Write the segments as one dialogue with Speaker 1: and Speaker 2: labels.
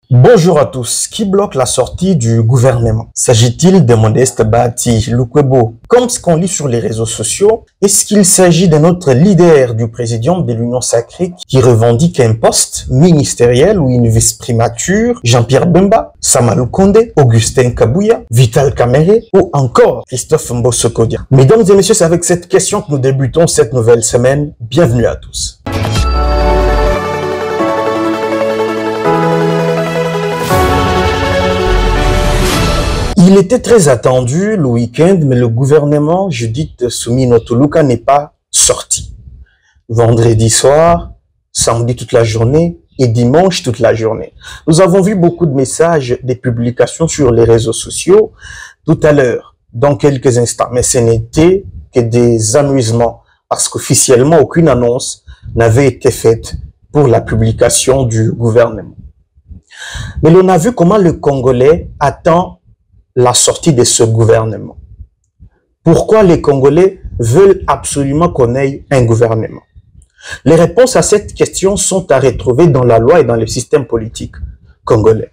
Speaker 1: Bonjour à tous. Qui bloque la sortie du gouvernement? S'agit-il de Modeste Bahati Lukwebo? Comme ce qu'on lit sur les réseaux sociaux, est-ce qu'il s'agit d'un autre leader du présidium de l'Union Sacrée qui revendique un poste ministériel ou une vice-primature? Jean-Pierre Bemba, Samalou Condé, Augustin Kabouya, Vital Kamerhe ou encore Christophe Mbosso-Kodia? Mesdames et messieurs, c'est avec cette question que nous débutons cette nouvelle semaine. Bienvenue à tous. Il était très attendu le week-end, mais le gouvernement Judith Suminho Tuluka n'est pas sorti. Vendredi soir, samedi toute la journée et dimanche toute la journée. Nous avons vu beaucoup de messages, des publications sur les réseaux sociaux tout à l'heure, dans quelques instants. Mais ce n'était que des amusements, parce qu'officiellement, aucune annonce n'avait été faite pour la publication du gouvernement. Mais l'on a vu comment le Congolais attend la sortie de ce gouvernement. Pourquoi les Congolais veulent absolument qu'on ait un gouvernement? Les réponses à cette question sont à retrouver dans la loi et dans le système politique congolais.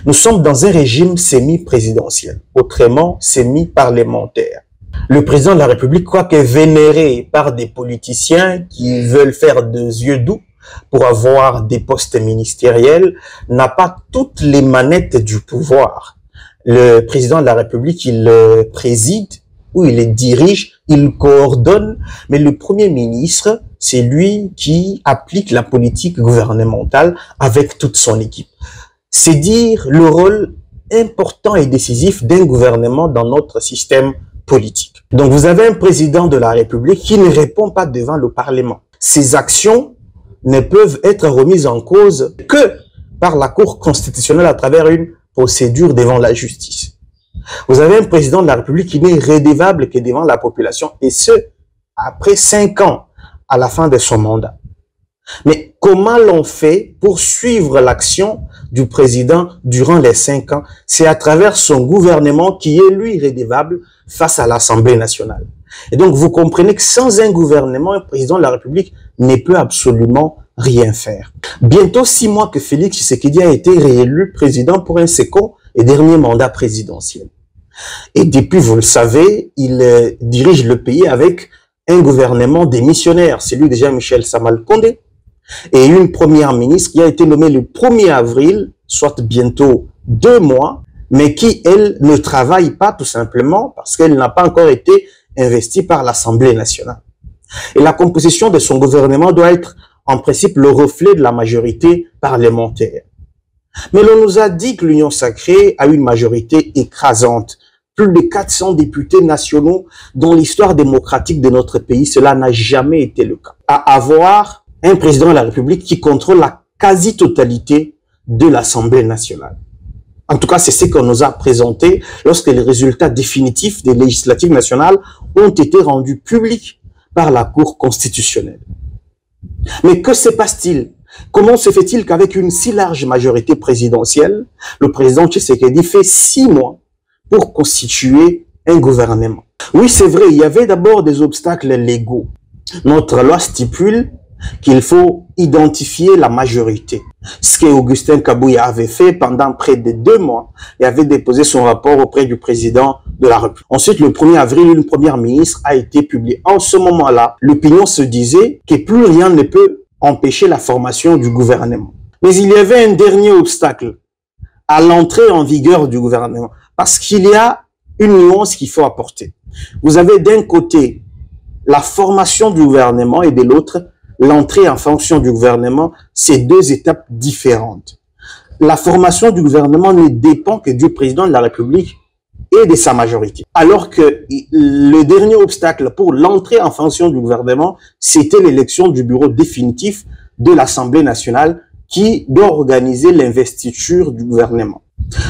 Speaker 1: Nous sommes dans un régime semi-présidentiel, autrement semi-parlementaire. Le président de la République, quoique vénéré par des politiciens qui veulent faire des yeux doux pour avoir des postes ministériels, n'a pas toutes les manettes du pouvoir. Le président de la République, il préside ou il les dirige, il coordonne, mais le Premier ministre, c'est lui qui applique la politique gouvernementale avec toute son équipe. C'est dire le rôle important et décisif d'un gouvernement dans notre système politique. Donc vous avez un président de la République qui ne répond pas devant le Parlement. Ses actions ne peuvent être remises en cause que par la Cour constitutionnelle à travers une procédure devant la justice. Vous avez un président de la République qui n'est redevable que devant la population, et ce, après 5 ans à la fin de son mandat. Mais comment l'on fait pour suivre l'action du président durant les 5 ans? C'est à travers son gouvernement qui est, lui, redevable face à l'Assemblée nationale. Et donc, vous comprenez que sans un gouvernement, un président de la République ne peut absolument rien faire. Bientôt 6 mois que Félix Tshisekedi a été réélu président pour un second et dernier mandat présidentiel. Et depuis, vous le savez, il dirige le pays avec un gouvernement démissionnaire, celui de Jean-Michel Samalou Condé, et une première ministre qui a été nommée le 1er avril, soit bientôt 2 mois, mais qui, elle, ne travaille pas tout simplement parce qu'elle n'a pas encore été investie par l'Assemblée nationale. Et la composition de son gouvernement doit être en principe le reflet de la majorité parlementaire. Mais l'on nous a dit que l'Union Sacrée a une majorité écrasante. Plus de 400 députés nationaux dans l'histoire démocratique de notre pays, cela n'a jamais été le cas. À avoir un président de la République qui contrôle la quasi-totalité de l'Assemblée nationale. En tout cas, c'est ce qu'on nous a présenté lorsque les résultats définitifs des législatives nationales ont été rendus publics par la Cour constitutionnelle. Mais que se passe-t-il? Comment se fait-il qu'avec une si large majorité présidentielle, le président Tshisekedi fait 6 mois pour constituer un gouvernement? Oui, c'est vrai, il y avait d'abord des obstacles légaux. Notre loi stipule qu'il faut identifier la majorité. Ce que Augustin Kabouya avait fait pendant près de 2 mois et avait déposé son rapport auprès du président de la République. Ensuite, le 1er avril, une première ministre a été publiée. En ce moment-là, l'opinion se disait que plus rien ne peut empêcher la formation du gouvernement. Mais il y avait un dernier obstacle à l'entrée en vigueur du gouvernement, parce qu'il y a une nuance qu'il faut apporter. Vous avez d'un côté la formation du gouvernement et de l'autre l'entrée en fonction du gouvernement. C'est 2 étapes différentes. La formation du gouvernement ne dépend que du président de la République et de sa majorité. Alors que le dernier obstacle pour l'entrée en fonction du gouvernement, c'était l'élection du bureau définitif de l'Assemblée nationale qui doit organiser l'investiture du gouvernement.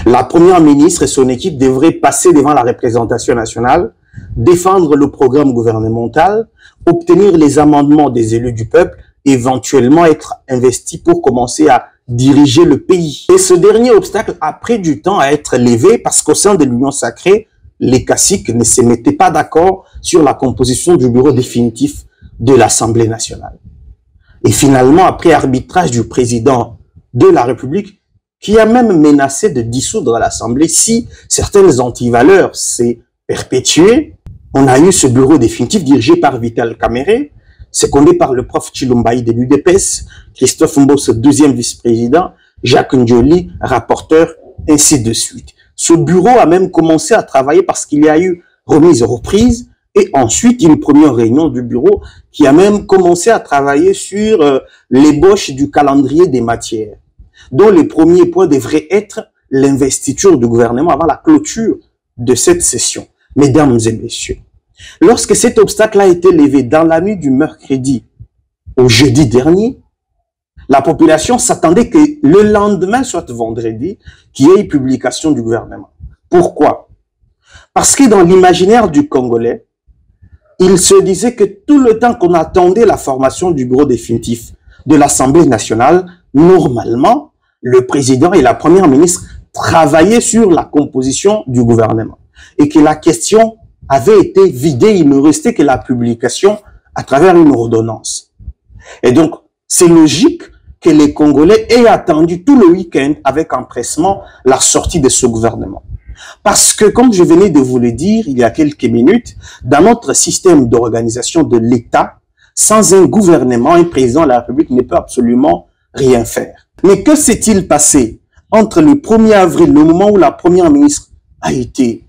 Speaker 1: La première ministre et son équipe devraient passer devant la représentation nationale, défendre le programme gouvernemental, obtenir les amendements des élus du peuple, éventuellement être investis pour commencer à diriger le pays. Et ce dernier obstacle a pris du temps à être levé parce qu'au sein de l'Union Sacrée, les caciques ne se mettaient pas d'accord sur la composition du bureau définitif de l'Assemblée nationale. Et finalement, après arbitrage du président de la République, qui a même menacé de dissoudre l'Assemblée si certaines antivaleurs s'est perpétuées. On a eu ce bureau définitif dirigé par Vital Kamerhe, secondé par le prof Chilumbaï de l'UDPS, Christophe Mbos, deuxième vice-président, Jacques Ndioli, rapporteur, ainsi de suite. Ce bureau a même commencé à travailler parce qu'il y a eu remise et reprise, et ensuite une première réunion du bureau qui a même commencé à travailler sur l'ébauche du calendrier des matières, dont le premier point devrait être l'investiture du gouvernement avant la clôture de cette session. Mesdames et messieurs, lorsque cet obstacle a été levé dans la nuit du mercredi au jeudi dernier, la population s'attendait que le lendemain, soit vendredi, qu'il y ait publication du gouvernement. Pourquoi? Parce que dans l'imaginaire du Congolais, il se disait que tout le temps qu'on attendait la formation du bureau définitif de l'Assemblée nationale, normalement, le président et la première ministre travaillaient sur la composition du gouvernement. Et que la question avait été vidée, il ne restait que la publication à travers une ordonnance. Et donc, c'est logique que les Congolais aient attendu tout le week-end avec empressement la sortie de ce gouvernement. Parce que, comme je venais de vous le dire il y a quelques minutes, dans notre système d'organisation de l'État, sans un gouvernement, un président de la République ne peut absolument rien faire. Mais que s'est-il passé entre le 1er avril, le moment où la première ministre a été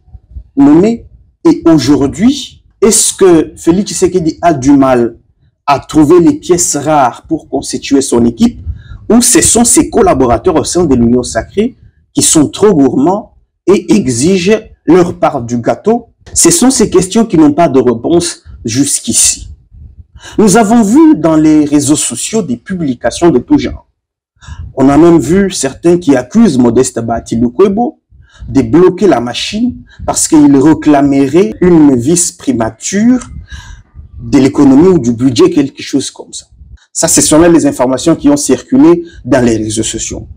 Speaker 1: nommée, et aujourd'hui? Est-ce que Félix Tshisekedi a du mal à trouver les pièces rares pour constituer son équipe, ou ce sont ses collaborateurs au sein de l'Union sacrée qui sont trop gourmands et exigent leur part du gâteau? Ce sont ces questions qui n'ont pas de réponse jusqu'ici. Nous avons vu dans les réseaux sociaux des publications de tout genre. On a même vu certains qui accusent Modeste Bahati Lukwebo de bloquer la machine parce qu'il réclamerait une vice primature de l'économie ou du budget, quelque chose comme ça. Ça, ce sont les informations qui ont circulé dans les réseaux sociaux.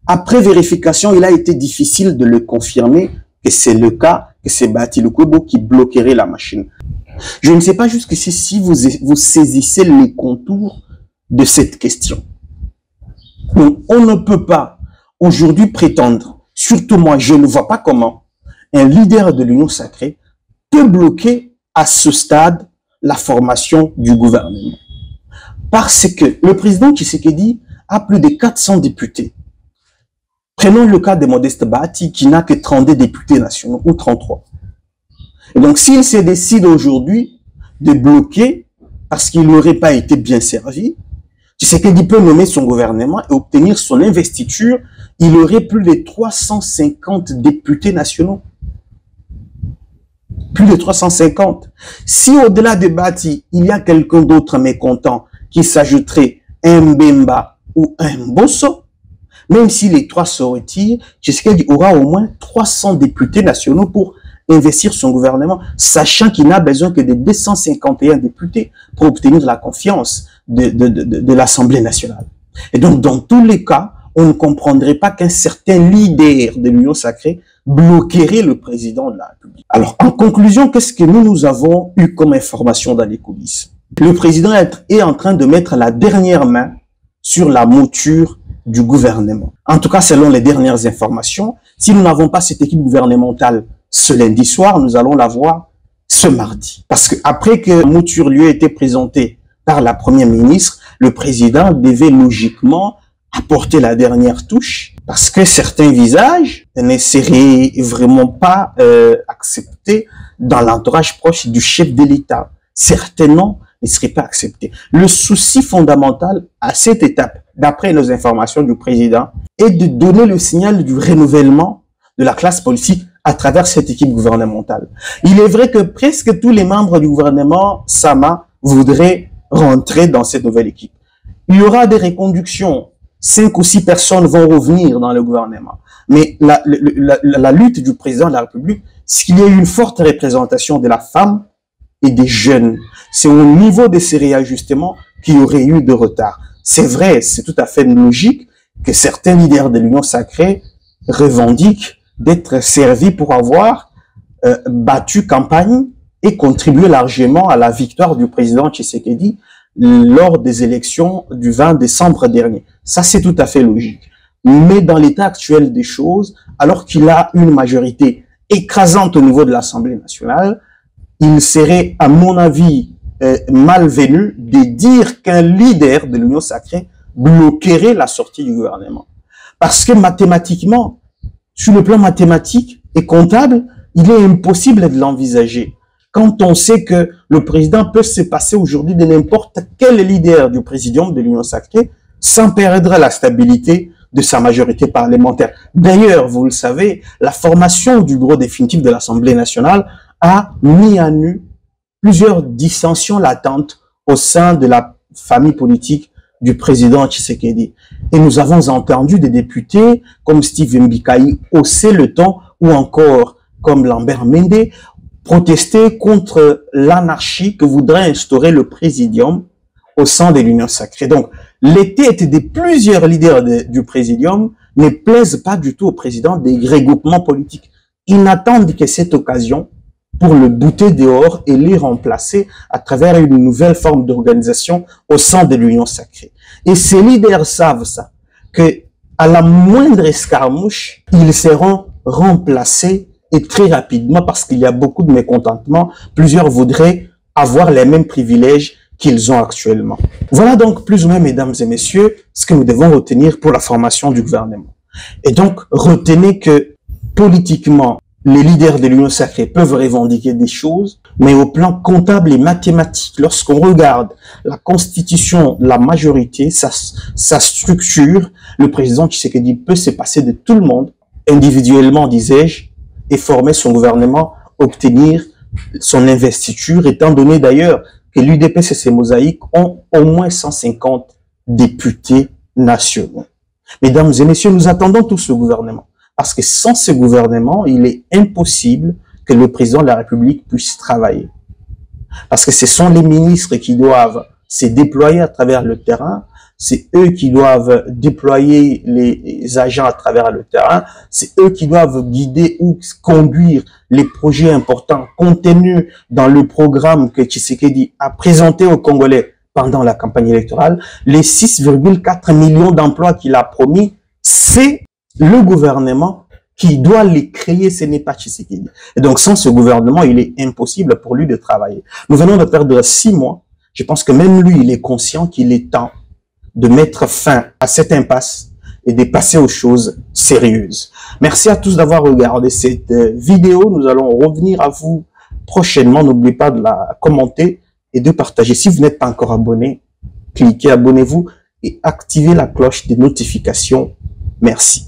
Speaker 1: Après vérification, il a été difficile de le confirmer que c'est le cas, que c'est Bahati Lukwebo qui bloquerait la machine. Je ne sais pas jusqu'ici si vous saisissez les contours de cette question. Donc, on ne peut pas aujourd'hui prétendre, surtout moi, je ne vois pas comment un leader de l'Union sacrée peut bloquer à ce stade la formation du gouvernement. Parce que le président Tshisekedi a plus de 400 députés. Prenons le cas de Modeste Bahati qui n'a que 32 députés nationaux ou 33. Et donc s'il se décide aujourd'hui de bloquer parce qu'il n'aurait pas été bien servi, Tshisekedi peut nommer son gouvernement et obtenir son investiture, il aurait plus de 350 députés nationaux. Plus de 350. Si au-delà de Bahati, il y a quelqu'un d'autre mécontent qui s'ajouterait un Mbemba ou un Mbosso, même si les trois se retirent, Tshisekedi aura au moins 300 députés nationaux pour investir son gouvernement, sachant qu'il n'a besoin que de 251 députés pour obtenir la confiance de l'Assemblée nationale. Et donc, dans tous les cas, on ne comprendrait pas qu'un certain leader de l'Union sacrée bloquerait le président de la République. Alors, en conclusion, qu'est-ce que nous avons eu comme information dans les coulisses? Le président est en train de mettre la dernière main sur la mouture du gouvernement. En tout cas, selon les dernières informations, si nous n'avons pas cette équipe gouvernementale ce lundi soir, nous allons la voir ce mardi. Parce que après que la mouture lui a été présentée par la première ministre, le président devait logiquement apporter la dernière touche parce que certains visages ne seraient vraiment pas acceptés dans l'entourage proche du chef de l'État. Certains noms ne seraient pas acceptés. Le souci fondamental à cette étape, d'après nos informations du président, est de donner le signal du renouvellement de la classe politique à travers cette équipe gouvernementale. Il est vrai que presque tous les membres du gouvernement Sama voudraient rentrer dans cette nouvelle équipe. Il y aura des reconductions. 5 ou 6 personnes vont revenir dans le gouvernement. Mais la lutte du président de la République, c'est qu'il y ait une forte représentation de la femme et des jeunes. C'est au niveau de ces réajustements qu'il y aurait eu de retard. C'est vrai, c'est tout à fait logique que certains leaders de l'Union sacrée revendiquent d'être servis pour avoir battu campagne et contribué largement à la victoire du président Tshisekedi lors des élections du 20 décembre dernier. Ça, c'est tout à fait logique. Mais dans l'état actuel des choses, alors qu'il a une majorité écrasante au niveau de l'Assemblée nationale, il serait, à mon avis, malvenu de dire qu'un leader de l'Union sacrée bloquerait la sortie du gouvernement. Parce que mathématiquement, sur le plan mathématique et comptable, il est impossible de l'envisager. Quand on sait que le président peut se passer aujourd'hui de n'importe quel leader du présidium de l'Union sacrée sans perdre la stabilité de sa majorité parlementaire. D'ailleurs, vous le savez, la formation du bureau définitif de l'Assemblée nationale a mis à nu plusieurs dissensions latentes au sein de la famille politique du président Tshisekedi. Et nous avons entendu des députés comme Steve Mbikaï hausser le ton, ou encore comme Lambert Mende protester contre l'anarchie que voudrait instaurer le présidium au sein de l'Union sacrée. Donc, les têtes de plusieurs leaders du présidium ne plaisent pas du tout au président des regroupements politiques. Ils n'attendent que cette occasion pour le bouter dehors et les remplacer à travers une nouvelle forme d'organisation au sein de l'Union sacrée. Et ces leaders savent ça, que à la moindre escarmouche, ils seront remplacés et très rapidement parce qu'il y a beaucoup de mécontentement. Plusieurs voudraient avoir les mêmes privilèges qu'ils ont actuellement. Voilà donc plus ou moins, mesdames et messieurs, ce que nous devons retenir pour la formation du gouvernement. Et donc, retenez que politiquement, les leaders de l'Union sacrée peuvent revendiquer des choses, mais au plan comptable et mathématique, lorsqu'on regarde la constitution, la majorité, sa structure, le président Tshisekedi peut se passer de tout le monde, individuellement, disais-je, et former son gouvernement, obtenir son investiture, étant donné d'ailleurs que l'UDPS et ses mosaïques ont au moins 150 députés nationaux. Mesdames et messieurs, nous attendons tout ce gouvernement. Parce que sans ce gouvernement, il est impossible que le président de la République puisse travailler. Parce que ce sont les ministres qui doivent se déployer à travers le terrain, c'est eux qui doivent déployer les agents à travers le terrain, c'est eux qui doivent guider ou conduire les projets importants contenus dans le programme que Tshisekedi a présenté aux Congolais pendant la campagne électorale. Les 6,4 millions d'emplois qu'il a promis, c'est le gouvernement qui doit les créer, ce n'est pas Tshisekedi. Et donc, sans ce gouvernement, il est impossible pour lui de travailler. Nous venons de perdre 6 mois. Je pense que même lui, il est conscient qu'il est temps de mettre fin à cette impasse et de passer aux choses sérieuses. Merci à tous d'avoir regardé cette vidéo. Nous allons revenir à vous prochainement. N'oubliez pas de la commenter et de partager. Si vous n'êtes pas encore abonné, cliquez, abonnez-vous et activez la cloche des notifications. Merci.